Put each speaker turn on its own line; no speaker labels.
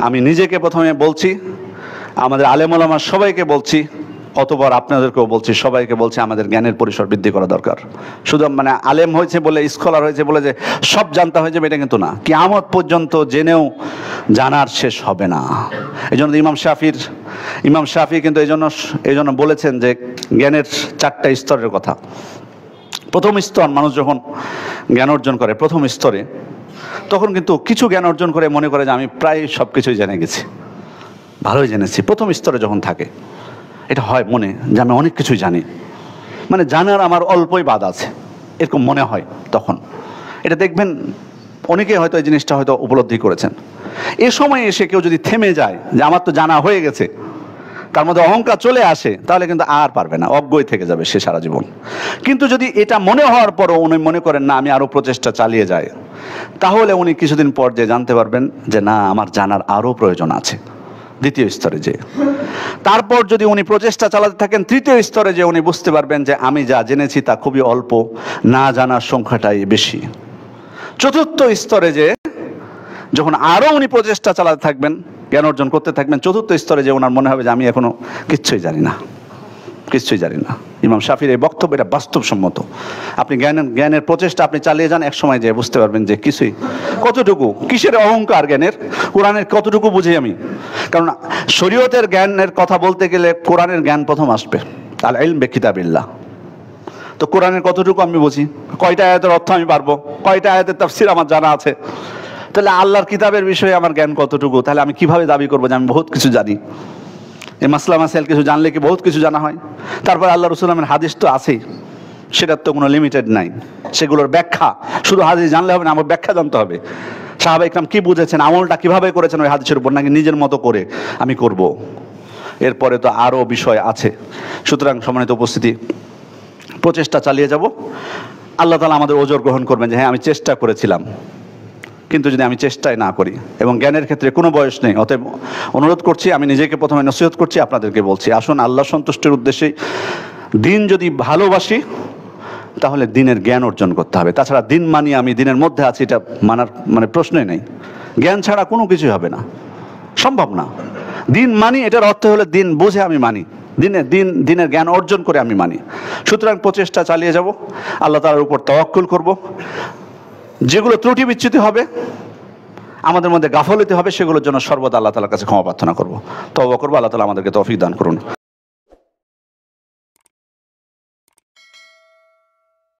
আমি নিজেকে প্রথমে বলছি, আমাদের আলেম ওলামা সবাইকে বলছি, অতবার আপনাদেরকেও বলছি, সবাইকে বলছি আমাদের জ্ঞানের পরিসর বৃদ্ধি করা দরকার। শুধু মানে আলেম হয়েছে বলে, স্কলার হয়েছে বলে যে সব জানতে হয়ে যাবে এটা কিন্তু না। কিয়ামত পর্যন্ত জেনেও জানার শেষ হবে না। এই জন্য ইমাম শাফি কিন্তু এই জন্য বলেছেন যে জ্ঞানের 4টা স্তরের কথা। প্রথম স্তর, মানুষ যখন জ্ঞান অর্জন করে প্রথম স্তরে, তখন কিন্তু কিছু জ্ঞান অর্জন করে মনে করে যে আমি প্রায় সব কিছুই জেনে গেছি, ভালোই জেনেছি। প্রথম স্তরে যখন থাকে এটা হয় মনে যে আমি অনেক কিছুই জানি, মানে জানার আমার অল্পই বাদ আছে, এরকম মনে হয় তখন। এটা দেখবেন অনেকে হয়তো এই জিনিসটা হয়তো উপলব্ধি করেছেন। এ সময় এসে কেউ যদি থেমে যায় যে আমার তো জানা হয়ে গেছে, তার মধ্যে অহংকার চলে আসে, তাহলে কিন্তু আর পারবে না, অজ্ঞই থেকে যাবে সে সারা জীবন। কিন্তু যদি এটা মনে হওয়ার পরও উনি মনে করেন না আমি আরও প্রচেষ্টা চালিয়ে যাই, তাহলে উনি কিছুদিন পর যে জানতে পারবেন যে না আমার জানার আরও প্রয়োজন আছে, দ্বিতীয় স্তরে যে। তারপর যদি উনি প্রচেষ্টা চালাতে থাকেন, তৃতীয় স্তরে যে উনি বুঝতে পারবেন যে আমি যা জেনেছি তা খুবই অল্প, না জানার সংখ্যাটাই বেশি। চতুর্থ স্তরে যে যখন আরও উনি প্রচেষ্টা চালাতে থাকবেন, জ্ঞান অর্জন করতে থাকবেন, চতুর্থ স্তরে যে ওনার মনে হবে যে আমি এখনো কিচ্ছুই জানি না। ইমাম শাফির এই বক্তব্য এটা বাস্তবসম্মত। আপনি জ্ঞানের প্রচেষ্টা আপনি চালিয়ে যান, এক সময় যে বুঝতে পারবেন যে কিছুই, কতটুকু, কিসের অহংকার জ্ঞানের, কোরআনের কতটুকু বুঝি আমি। কারণ শরীয়তের জ্ঞানের কথা বলতে গেলে কোরআনের জ্ঞান প্রথম আসবে, আল ইলম বিকিতাবিল্লাহ। তো কোরআনের কতটুকু আমি বুঝি, কয়টা আয়াতের অর্থ আমি পারবো, কয়টা আয়াতের তাফসীর আমার জানা আছে, তাহলে আল্লাহর কিতাবের বিষয়ে আমার জ্ঞান কতটুকু, তাহলে আমি কিভাবে দাবি করবো যে আমি বহুত কিছু জানি। এই মাসলা মাসাইল কিছু জানলে কি বহুত কিছু জানা হয়? তারপর আল্লাহ রাসূলের হাদিস তো আছেই, সেটার তো কোনো লিমিটেড নাই। সেগুলোর ব্যাখ্যা, শুধু হাদিস জানলে হবে না, আমার ব্যাখ্যা জানতে হবে। সাহাবা ইকরাম কি বুঝেছেন, আমলটা কিভাবে করেছেন ওই হাদিসের উপর, নাকি নিজের মতো করে আমি করব। এরপরে তো আরও বিষয় আছে। সুতরাং সম্মানিত উপস্থিতি, প্রচেষ্টা চালিয়ে যাব, আল্লাহ তাআলা আমাদের ওজর গ্রহণ করবেন যে হ্যাঁ আমি চেষ্টা করেছিলাম। কিন্তু যদি আমি চেষ্টাই না করি, এবং জ্ঞানের ক্ষেত্রে কোনো বয়স নেই, অতএব অনুরোধ করছি, আমি নিজেকে প্রথমে নসিহত করছি, আপনাদেরকে বলছি, আসুন আল্লাহ সন্তুষ্টির উদ্দেশ্যেই দিন যদি ভালোবাসি তাহলে দিনের জ্ঞান অর্জন করতে হবে। তাছাড়া দিন মানি আমি দিনের মধ্যে আছি এটা মানার মানে প্রশ্নই নেই। জ্ঞান ছাড়া কোনো কিছুই হবে না, সম্ভব না। দিন মানি এটার অর্থ হলো দিন বুঝে আমি মানি, দিনের জ্ঞান অর্জন করে আমি মানি। সুতরাং প্রচেষ্টা চালিয়ে যাব, আল্লাহ তাআলার উপর তাওয়াক্কুল করব। যেগুলো ত্রুটি বিচ্যুতি হবে, আমাদের মধ্যে গাফলতি হবে, সেগুলোর জন্য সর্বদা আল্লাহ তাআলার কাছে ক্ষমা প্রার্থনা করব, তওবা করব। আল্লাহ তাআলা আমাদেরকে তৌফিক দান করুন।